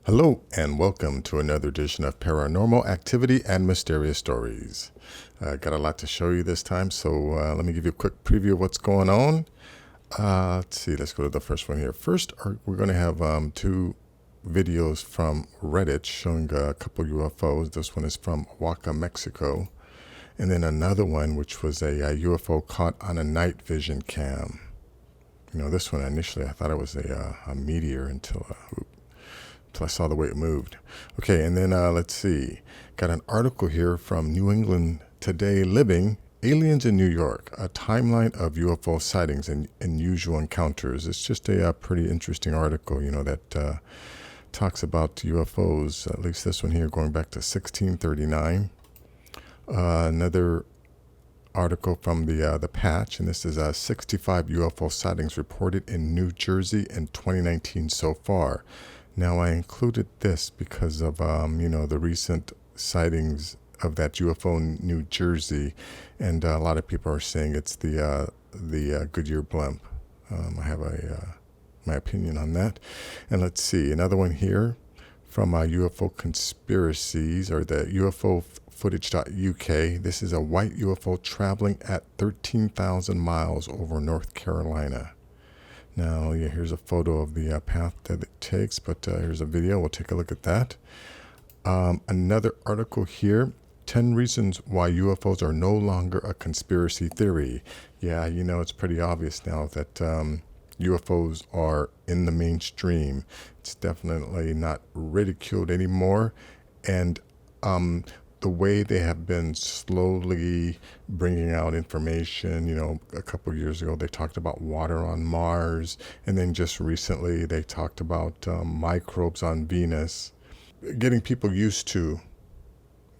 Hello and welcome to another edition of Paranormal Activity and Mysterious Stories. Got a lot to show you this time, so let me give you a quick preview of what's going on. Let's see, let's go to the first one here. First, we're going to have two videos from Reddit showing a couple UFOs. This one is from Oaxaca, Mexico. And then another one, which was a UFO caught on a night vision cam. You know, this one initially I thought it was a meteor until I saw the way it moved. Okay, and then let's see. Got an article here from New England Today Living, Aliens in New York, a timeline of UFO sightings and unusual encounters. It's just a pretty interesting article, you know, that talks about UFOs, at least this one here going back to 1639. Another article from the Patch, and this is 65 UFO sightings reported in New Jersey in 2019 so far. Now, I included this because of, the recent sightings of that UFO in New Jersey, and a lot of people are saying it's the Goodyear blimp. I have my opinion on that. And let's see, another one here from UFO Conspiracies, or the UFO footage.uk. This is a white UFO traveling at 13,000 miles over North Carolina. Now, yeah, here's a photo of the path that it takes, but here's a video. We'll take a look at that. Another article here, 10 reasons why UFOs are no longer a conspiracy theory. Yeah, you know, it's pretty obvious now that UFOs are in the mainstream. It's definitely not ridiculed anymore. And the way they have been slowly bringing out information, you know, a couple of years ago they talked about water on Mars, and then just recently they talked about microbes on Venus, getting people used to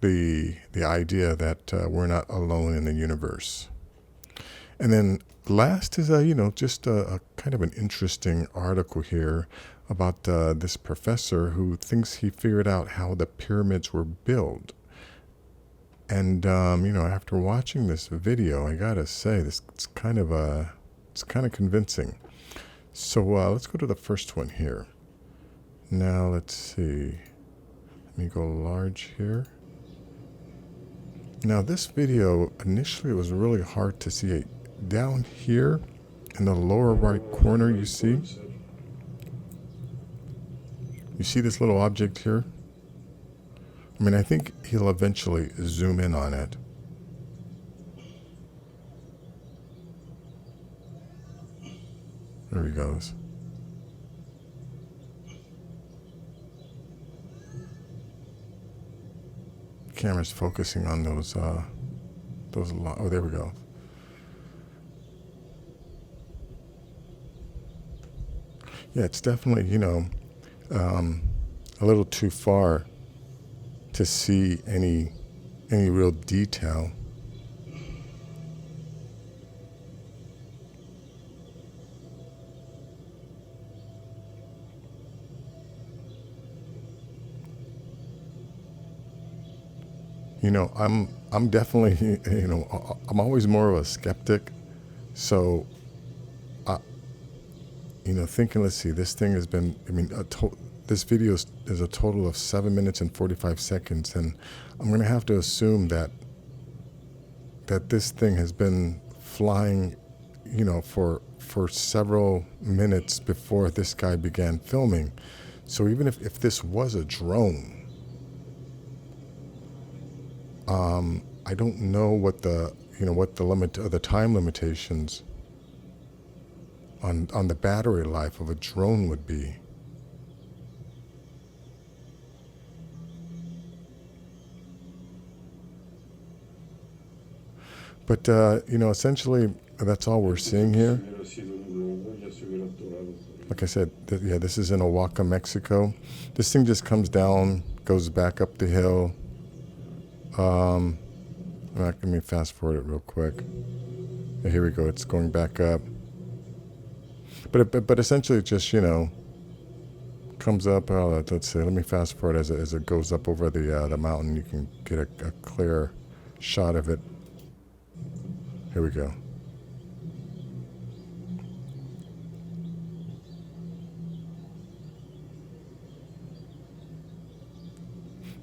the idea that we're not alone in the universe. And then last is just a kind of an interesting article here about this professor who thinks he figured out how the pyramids were built. And after watching this video, I gotta say, it's kind of convincing. So let's go to the first one here. Now let's see. Let me go large here. Now this video initially was really hard to see. Down here in the lower right corner, you see this little object here. I mean, I think he'll eventually zoom in on it. There he goes. Camera's focusing on those, oh, there we go. Yeah, it's definitely, a little too far to see any real detail. You know, I'm definitely, I'm always more of a skeptic. So, thinking, let's see, this thing has been, this video is a total of 7 minutes and 45 seconds, and I'm going to have to assume that this thing has been flying, for several minutes before this guy began filming. So even if this was a drone, I don't know what the time limitations on the battery life of a drone would be. But, essentially, that's all we're seeing here. Like I said, this is in Oaxaca, Mexico. This thing just comes down, goes back up the hill. Let me fast forward it real quick. Yeah, here we go. It's going back up. But essentially, it just, comes up. Let's see. Let me fast forward as it goes up over the mountain. You can get a clear shot of it. Here we go.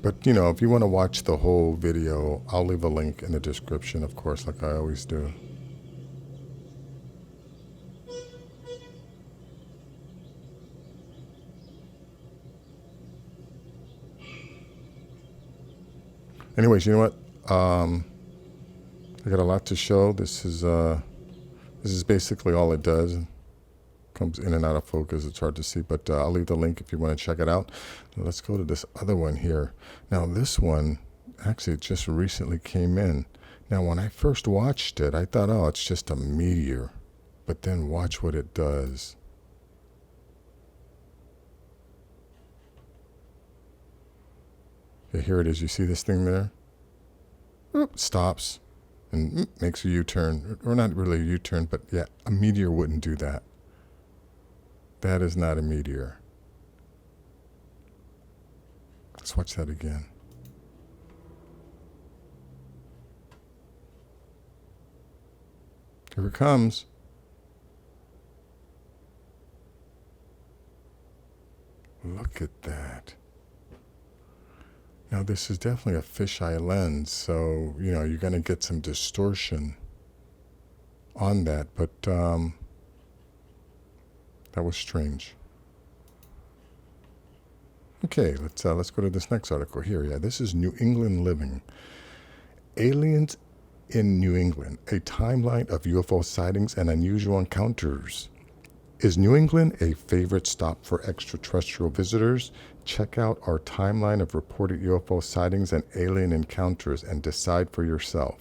But, you know, if you want to watch the whole video, I'll leave a link in the description, of course, like I always do. Anyways, you know what? I got a lot to show. This is basically all it does. Comes in and out of focus. It's hard to see, but I'll leave the link if you want to check it out. Let's go to this other one here. Now, this one actually just recently came in. Now, when I first watched it, I thought, oh, it's just a meteor. But then watch what it does. Okay, here it is. You see this thing there? Oop, stops and makes a U-turn. Or not really a U-turn, but yeah, a meteor wouldn't do that. That is not a meteor. Let's watch that again. Here it comes. Look at that. Now, this is definitely a fisheye lens, so, you know, you're going to get some distortion on that, but that was strange. Okay, let's go to this next article here. Yeah, this is New England Living. Aliens in New England, a timeline of UFO sightings and unusual encounters. Is New England a favorite stop for extraterrestrial visitors? Check out our timeline of reported UFO sightings and alien encounters and decide for yourself.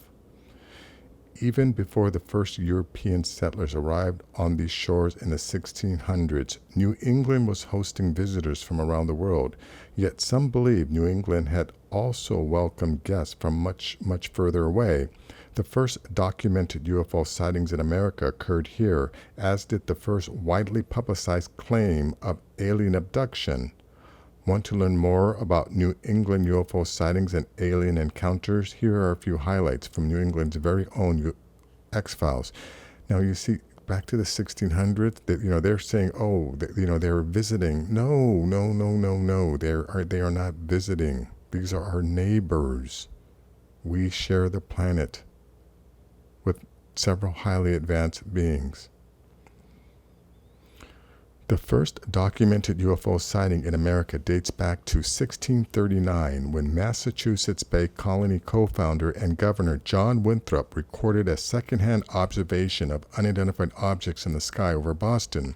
Even before the first European settlers arrived on these shores in the 1600s, New England was hosting visitors from around the world. Yet some believe New England had also welcomed guests from much, much further away. The first documented UFO sightings in America occurred here, as did the first widely publicized claim of alien abduction. Want to learn more about New England UFO sightings and alien encounters? Here are a few highlights from New England's very own X-Files. Now, you see, back to the 1600s, that, you know, they're saying, oh, you know, they're visiting. No. They are not visiting. These are our neighbors. We share the planet with several highly advanced beings. The first documented UFO sighting in America dates back to 1639, when Massachusetts Bay Colony co-founder and Governor John Winthrop recorded a secondhand observation of unidentified objects in the sky over Boston.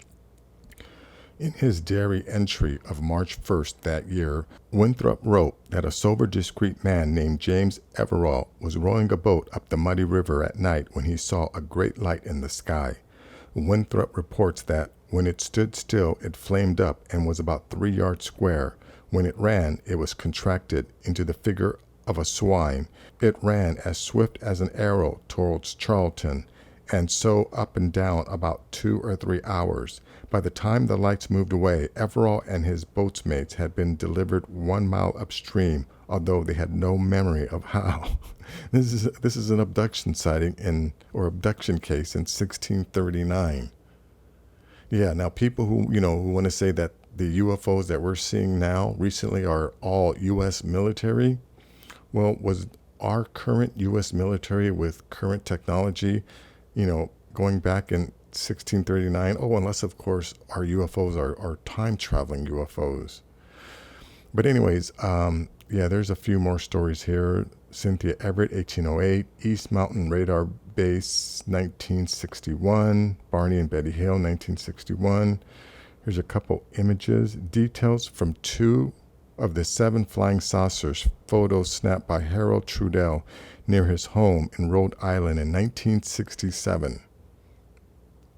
In his diary entry of March 1st that year, Winthrop wrote that a sober, discreet man named James Everall was rowing a boat up the muddy river at night when he saw a great light in the sky. Winthrop reports that when it stood still, it flamed up and was about 3 yards square. When it ran, it was contracted into the figure of a swine. It ran as swift as an arrow towards Charlton, and so up and down about 2 or 3 hours. By the time the lights moved away, Everall and his boatsmates had been delivered 1 mile upstream, although they had no memory of how. This is an abduction sighting or abduction case in 1639. Yeah, now people who want to say that the UFOs that we're seeing now recently are all U.S. military, well, was our current U.S. military with current technology, going back in 1639? Oh, unless, of course, our UFOs are time-traveling UFOs. But anyways, yeah, there's a few more stories here. Cynthia Everett, 1808, East Mountain Radar Base, 1961, Barney and Betty Hale, 1961. Here's a couple images. Details from 2 of the 7 flying saucers, photos snapped by Harold Trudell near his home in Rhode Island in 1967.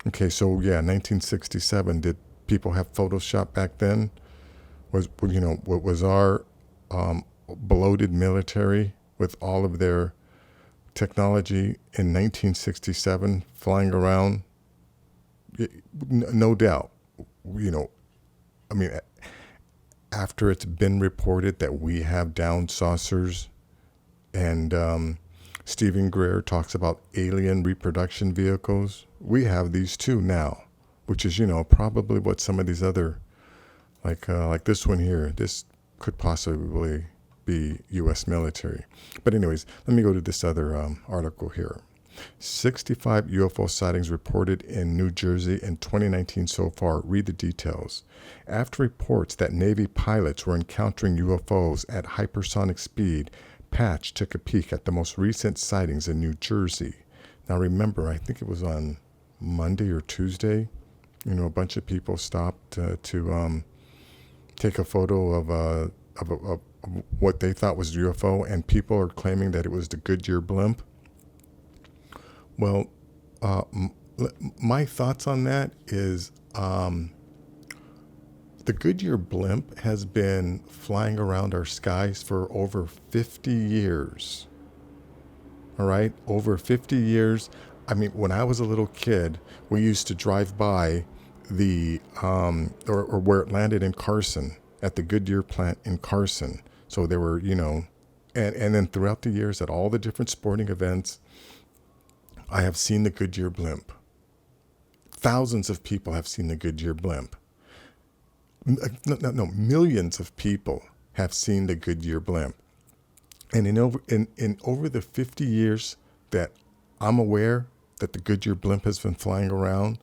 Okay, so yeah, 1967. Did people have Photoshop back then? Was our bloated military with all of their technology in 1967 flying around? No doubt. After it's been reported that we have down saucers, and Stephen Greer talks about alien reproduction vehicles, we have these too now, which is, probably what some of these other, like this one here, this could possibly be U.S. military. But anyways, let me go to this other article here. 65 UFO sightings reported in New Jersey in 2019 so far. Read the details. After reports that Navy pilots were encountering UFOs at hypersonic speed, Patch took a peek at the most recent sightings in New Jersey. Now remember, I think it was on Monday or Tuesday, a bunch of people stopped to take a photo of what they thought was a UFO, and people are claiming that it was the Goodyear blimp. Well, my thoughts on that is the Goodyear blimp has been flying around our skies for over 50 years. All right, over 50 years. I mean, when I was a little kid, we used to drive by the or where it landed in Carson, at the Goodyear plant in Carson. So there were, and then throughout the years at all the different sporting events, I have seen the Goodyear blimp. Thousands of people have seen the Goodyear blimp. No, millions of people have seen the Goodyear blimp. And in over the 50 years that I'm aware that the Goodyear blimp has been flying around,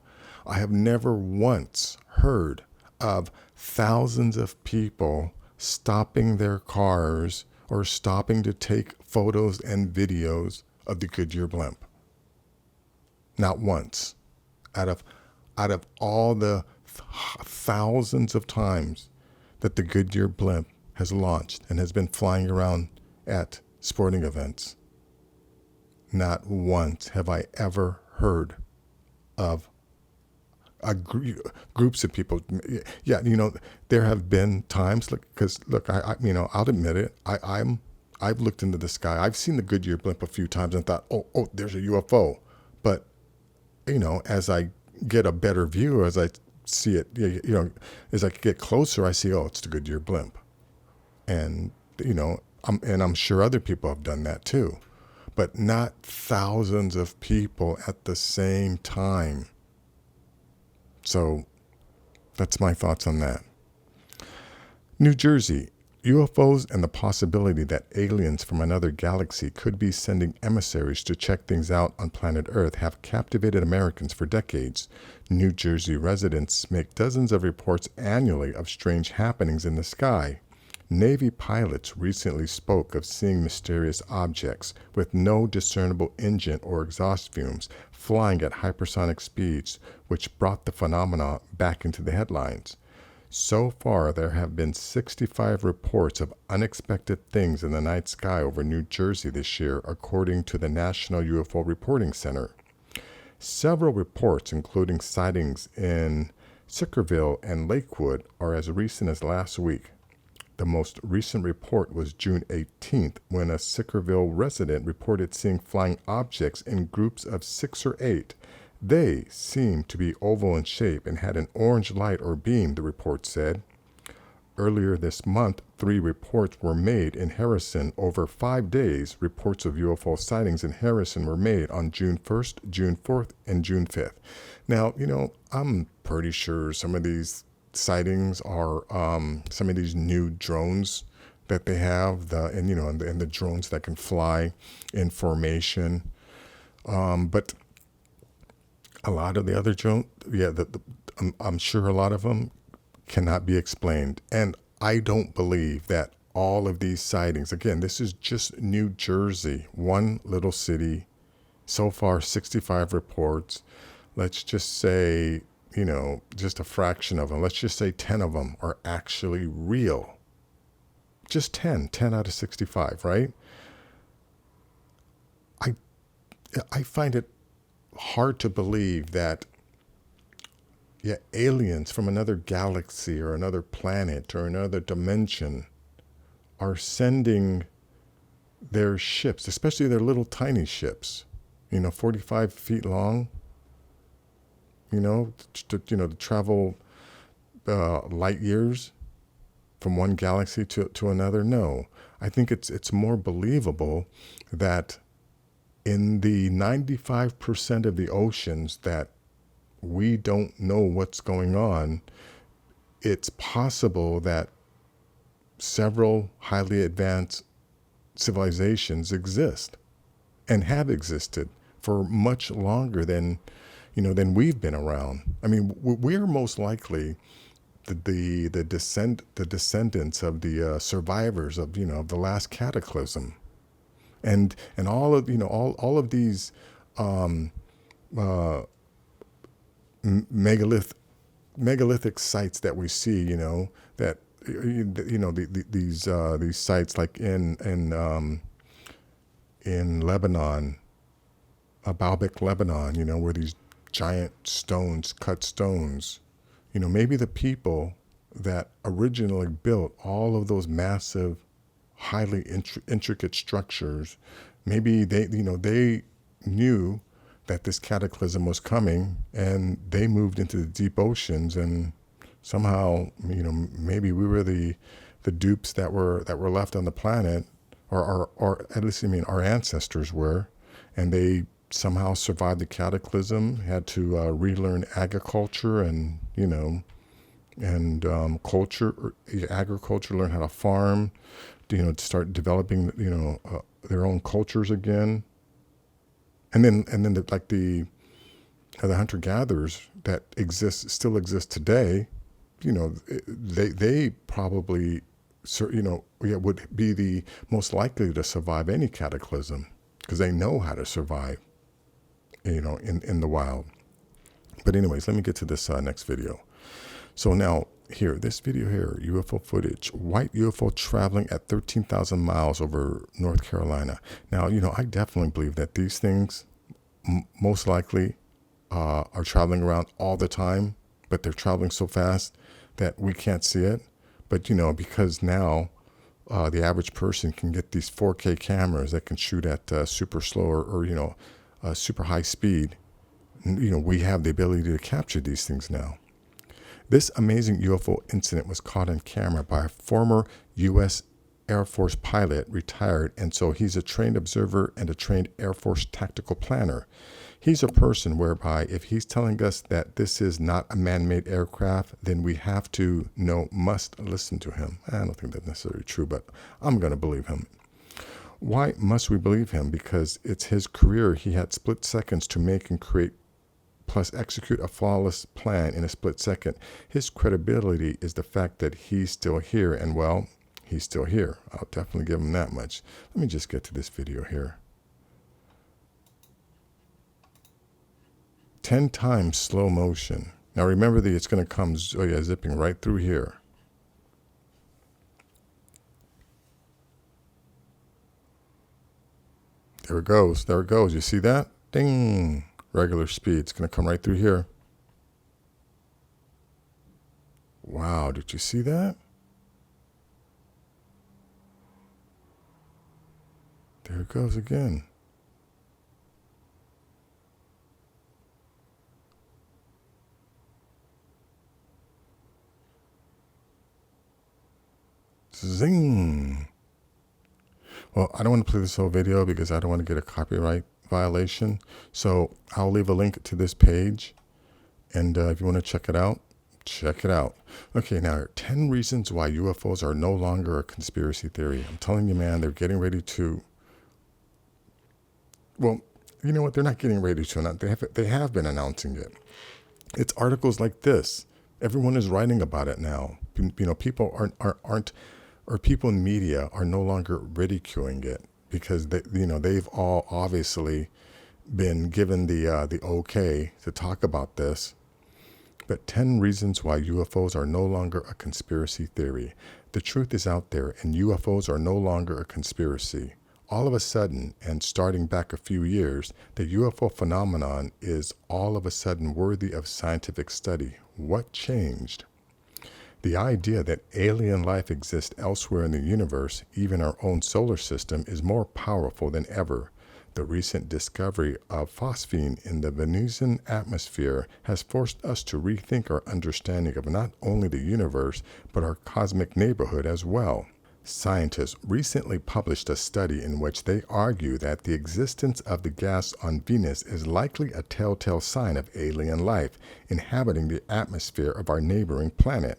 I have never once heard of thousands of people stopping their cars or stopping to take photos and videos of the Goodyear blimp. Not once. Out of all the thousands of times that the Goodyear blimp has launched and has been flying around at sporting events, not once have I ever heard of groups of people. Yeah, there have been times, because look, I'll admit it. I've looked into the sky. I've seen the Goodyear blimp a few times and thought, oh, there's a UFO. But as I get a better view, as I see it, as I get closer, I see, oh, it's the Goodyear blimp, and I'm sure other people have done that too, but not thousands of people at the same time. So that's my thoughts on that. New Jersey, UFOs and the possibility that aliens from another galaxy could be sending emissaries to check things out on planet Earth have captivated Americans for decades. New Jersey residents make dozens of reports annually of strange happenings in the sky. Navy pilots recently spoke of seeing mysterious objects with no discernible engine or exhaust fumes flying at hypersonic speeds, which brought the phenomena back into the headlines. So far, there have been 65 reports of unexpected things in the night sky over New Jersey this year, according to the National UFO Reporting Center. Several reports, including sightings in Sickerville and Lakewood, are as recent as last week. The most recent report was June 18th, when a Sickerville resident reported seeing flying objects in groups of 6 or 8. They seemed to be oval in shape and had an orange light or beam, the report said. Earlier this month, 3 reports were made in Harrison. Over 5 days, reports of UFO sightings in Harrison were made on June 1st, June 4th, and June 5th. Now, I'm pretty sure some of these sightings are some of these new drones that they have, and the drones that can fly in formation. But a lot of the other drones, I'm sure a lot of them cannot be explained. And I don't believe that all of these sightings, again, this is just New Jersey, one little city. So far, 65 reports. Let's just say, just a fraction of them. Let's just say 10 of them are actually real. Just 10 out of 65, right? I find it hard to believe that aliens from another galaxy or another planet or another dimension are sending their ships, especially their little tiny ships, 45 feet long, to travel light years from one galaxy to another. No, I think it's more believable that in the 95% of the oceans that we don't know what's going on, it's possible that several highly advanced civilizations exist and have existed for much longer than we've been around. I mean, we're most likely the descendants of the survivors of of the last cataclysm, and all of all of these uh, megalithic sites that we see, that these sites like in Lebanon, Baalbek, Lebanon, where these giant cut stones, maybe the people that originally built all of those massive, highly intricate structures, maybe they knew that this cataclysm was coming, and they moved into the deep oceans, and somehow, maybe we were the dupes that were left on the planet, or at least, our ancestors were, and they somehow survived the cataclysm, had to relearn agriculture and agriculture, learn how to farm, to start developing their own cultures again, and then the hunter gatherers that still exist today, they probably would be the most likely to survive any cataclysm, because they know how to survive in the wild. But anyways, let me get to this next video. So now here, this video here, UFO footage, white UFO traveling at 13,000 miles over North Carolina. Now, I definitely believe that these things most likely are traveling around all the time, but they're traveling so fast that we can't see it. But, because now the average person can get these 4K cameras that can shoot at super slow or super high speed, we have the ability to capture these things now. This amazing UFO incident was caught on camera by a former U.S. Air Force pilot, retired, and so he's a trained observer and a trained Air Force tactical planner. He's a person whereby if he's telling us that this is not a man-made aircraft, then we must listen to him. I don't think that's necessarily true, but I'm going to believe him. Why must we believe him? Because it's his career. He had split seconds to make and create plus execute a flawless plan in a split second. His credibility is the fact that he's still here, and well, he's still here. I'll definitely give him that much. Let me just get to this video here. 10 times slow motion. Now remember it's going to come zipping right through here. There it goes. There it goes. You see that? Ding. Regular speed. It's going to come right through here. Wow. Did you see that? There it goes again. Zing. Well, I don't want to play this whole video because I don't want to get a copyright violation. So I'll leave a link to this page. And if you want to check it out, check it out. Okay, now 10 reasons why UFOs are no longer a conspiracy theory. I'm telling you, man, they're getting ready to... Well, you know what? They're not getting ready to announce. They have been announcing it. It's articles like this. Everyone is writing about it now. People aren't or people in media are no longer ridiculing it because they've all obviously been given the okay to talk about this. But 10 reasons why UFOs are no longer a conspiracy theory. The truth is out there, and UFOs are no longer a conspiracy. All of a sudden, and starting back a few years, the UFO phenomenon is all of a sudden worthy of scientific study. What changed? The idea that alien life exists elsewhere in the universe, even our own solar system, is more powerful than ever. The recent discovery of phosphine in the Venusian atmosphere has forced us to rethink our understanding of not only the universe, but our cosmic neighborhood as well. Scientists recently published a study in which they argue that the existence of the gas on Venus is likely a telltale sign of alien life inhabiting the atmosphere of our neighboring planet.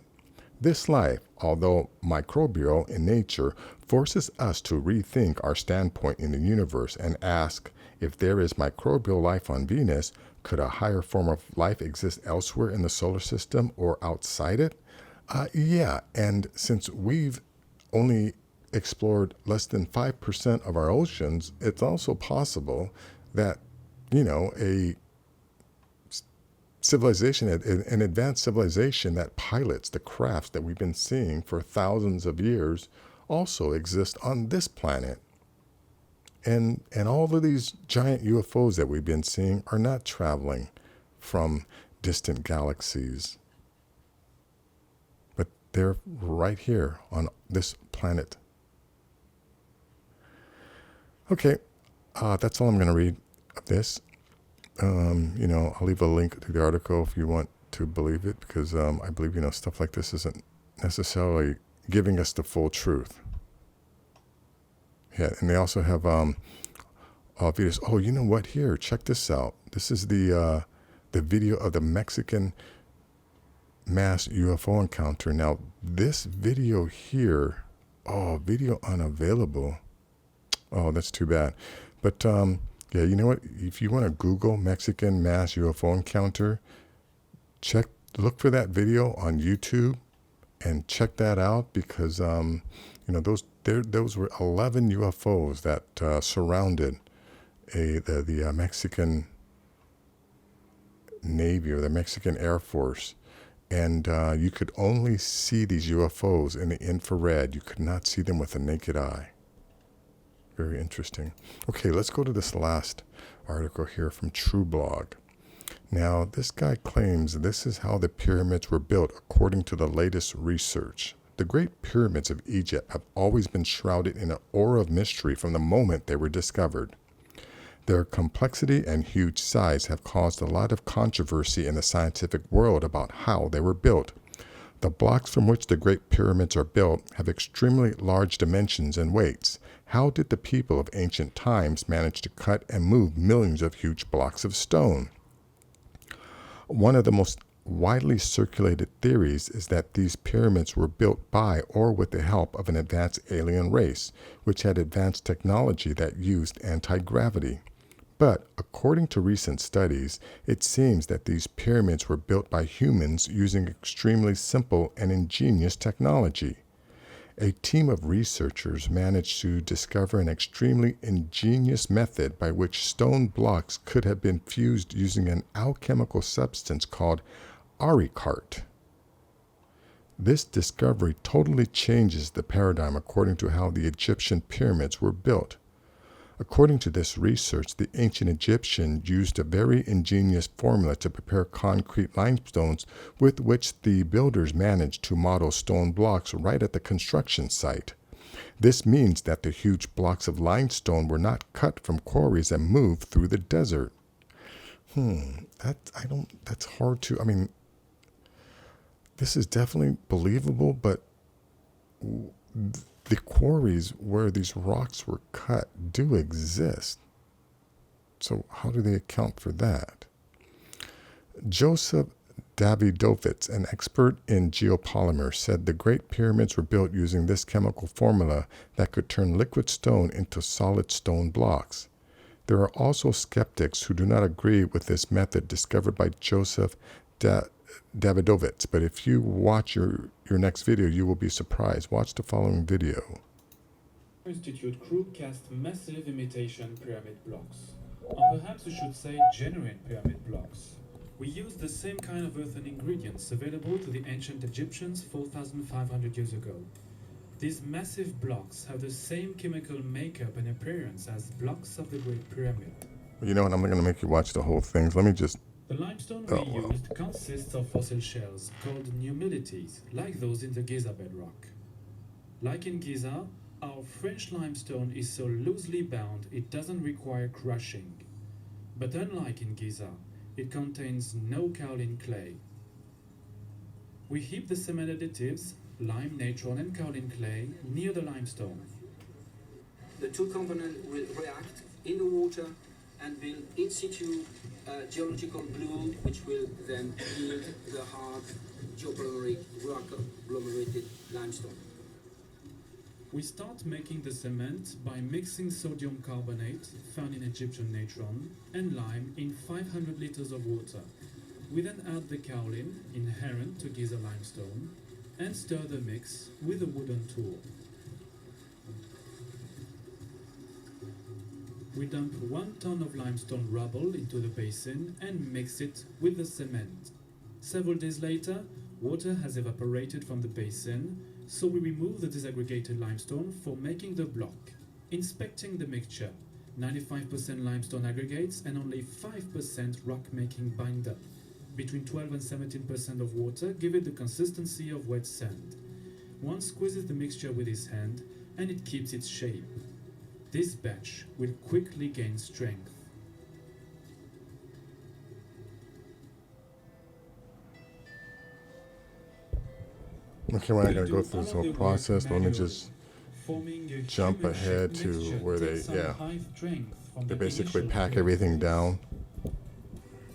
This life, although microbial in nature, forces us to rethink our standpoint in the universe and ask, if there is microbial life on Venus, could a higher form of life exist elsewhere in the solar system or outside it? Yeah, and since we've only explored less than 5% of our oceans, it's also possible that, a civilization, an advanced civilization that pilots the crafts that we've been seeing for thousands of years also exist on this planet. And all of these giant UFOs that we've been seeing are not traveling from distant galaxies, but they're right here on this planet. Okay, that's all I'm going to read of this. I'll leave a link to the article if you want to believe it, because I believe, stuff like this isn't necessarily giving us the full truth. Yeah, and they also have videos. Oh, you know what? Here, check this out. This is the video of the Mexican mass UFO encounter. Now, this video here, video unavailable. Oh, that's too bad. But yeah, you know what? If you want to Google Mexican mass UFO encounter, look for that video on YouTube and check that out, because those were 11 UFOs that surrounded the Mexican Navy or the Mexican Air Force. And you could only see these UFOs in the infrared. You could not see them with the naked eye. Very interesting. Okay, let's go to this last article here from TrueBlog. Now, this guy claims this is how the pyramids were built according to the latest research. The Great Pyramids of Egypt have always been shrouded in an aura of mystery from the moment they were discovered. Their complexity and huge size have caused a lot of controversy in the scientific world about how they were built. The blocks from which the Great Pyramids are built have extremely large dimensions and weights. How did the people of ancient times manage to cut and move millions of huge blocks of stone? One of the most widely circulated theories is that these pyramids were built by or with the help of an advanced alien race, which had advanced technology that used anti-gravity. But according to recent studies, it seems that these pyramids were built by humans using extremely simple and ingenious technology. A team of researchers managed to discover an extremely ingenious method by which stone blocks could have been fused using an alchemical substance called auricart. This discovery totally changes the paradigm according to how the Egyptian pyramids were built. According to this research, the ancient Egyptians used a very ingenious formula to prepare concrete limestones with which the builders managed to model stone blocks right at the construction site. This means that the huge blocks of limestone were not cut from quarries and moved through the desert. That's hard to, this is definitely believable, but the quarries where these rocks were cut do exist. So how do they account for that? Joseph Davidovitz, an expert in geopolymers, said the Great Pyramids were built using this chemical formula that could turn liquid stone into solid stone blocks. There are also skeptics who do not agree with this method discovered by Joseph Davidovitz, but if you watch your next video, you will be surprised. Watch the following video. Institute crew cast massive imitation pyramid blocks, or perhaps you should say genuine pyramid blocks. We used the same kind of earthen ingredients available to the ancient Egyptians 4,500 years ago. These massive blocks have the same chemical makeup and appearance as blocks of the Great Pyramid. You know what? I'm not going to make you watch the whole thing. Let me just... The limestone we used consists of fossil shells called nummulites, like those in the Giza bedrock. Like in Giza, our French limestone is so loosely bound it doesn't require crushing. But unlike in Giza, it contains no kaolin clay. We heap the cement additives, lime, natron and kaolin clay, near the limestone. The two components will react in the water and build in situ geological glue, which will then yield the hard rock agglomerated limestone. We start making the cement by mixing sodium carbonate, found in Egyptian natron, and lime in 500 liters of water. We then add the kaolin, inherent to Giza limestone, and stir the mix with a wooden tool. We dump 1 ton of limestone rubble into the basin and mix it with the cement. Several days later, water has evaporated from the basin, so we remove the disaggregated limestone for making the block. Inspecting the mixture, 95% limestone aggregates and only 5% rock-making binder. Between 12 and 17% of water give it the consistency of wet sand. One squeezes the mixture with his hand and it keeps its shape. This batch will quickly gain strength. Okay, we're not going to go through this whole process, but let me just jump ahead to where they basically pack everything down.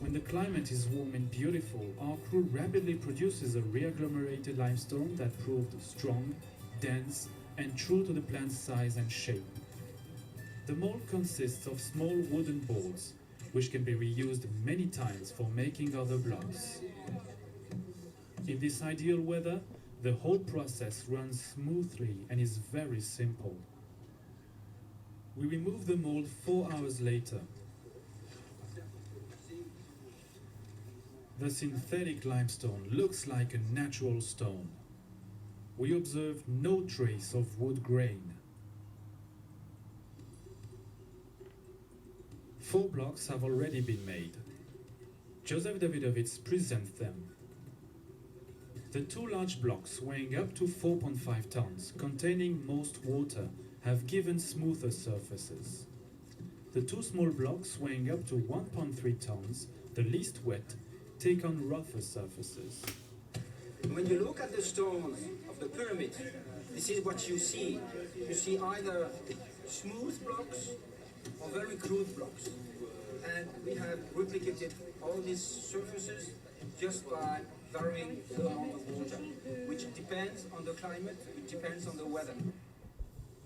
When the climate is warm and beautiful, our crew rapidly produces a re-agglomerated limestone that proved strong, dense, and true to the plant's size and shape. The mold consists of small wooden boards, which can be reused many times for making other blocks. In this ideal weather, the whole process runs smoothly and is very simple. We remove the mold 4 hours later. The synthetic limestone looks like a natural stone. We observe no trace of wood grain. 4 blocks have already been made. Joseph Davidovits presents them. The 2 large blocks weighing up to 4.5 tons, containing most water, have given smoother surfaces. The 2 small blocks weighing up to 1.3 tons, the least wet, take on rougher surfaces. When you look at the stones of the pyramid, this is what you see. You see either smooth blocks or very crude blocks. And we have replicated all these surfaces just by varying the amount of water, which depends on the climate, it depends on the weather.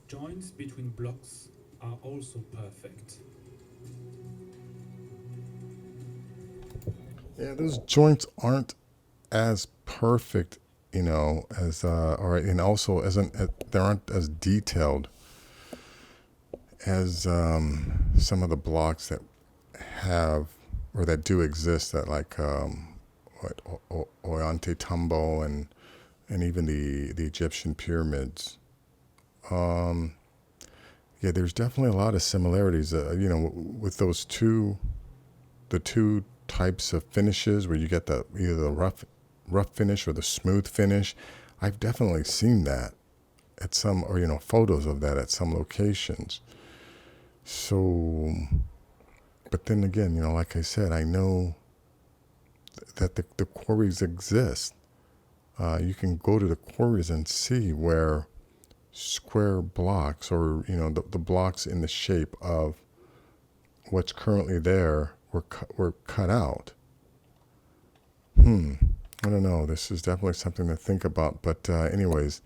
Joints between blocks are also perfect. Yeah, those joints aren't as perfect, you know, as and also they aren't as detailed as some of the blocks that have or that do exist, that like Ollantaytambo and even the Egyptian pyramids. Yeah, there's definitely a lot of similarities, you know, with the two types of finishes where you get either the rough finish or the smooth finish. I've definitely seen that at some, or, you know, photos of that at some locations. So, but then again, you know, like I said, I know that the quarries exist. You can go to the quarries and see where square blocks, or, you know, the blocks in the shape of what's currently there were cut out. I don't know. This is definitely something to think about. But anyways,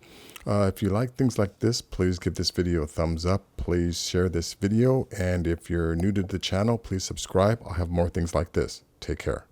if you like things like this, please give this video a thumbs up. Please share this video. And if you're new to the channel, please subscribe. I'll have more things like this. Take care.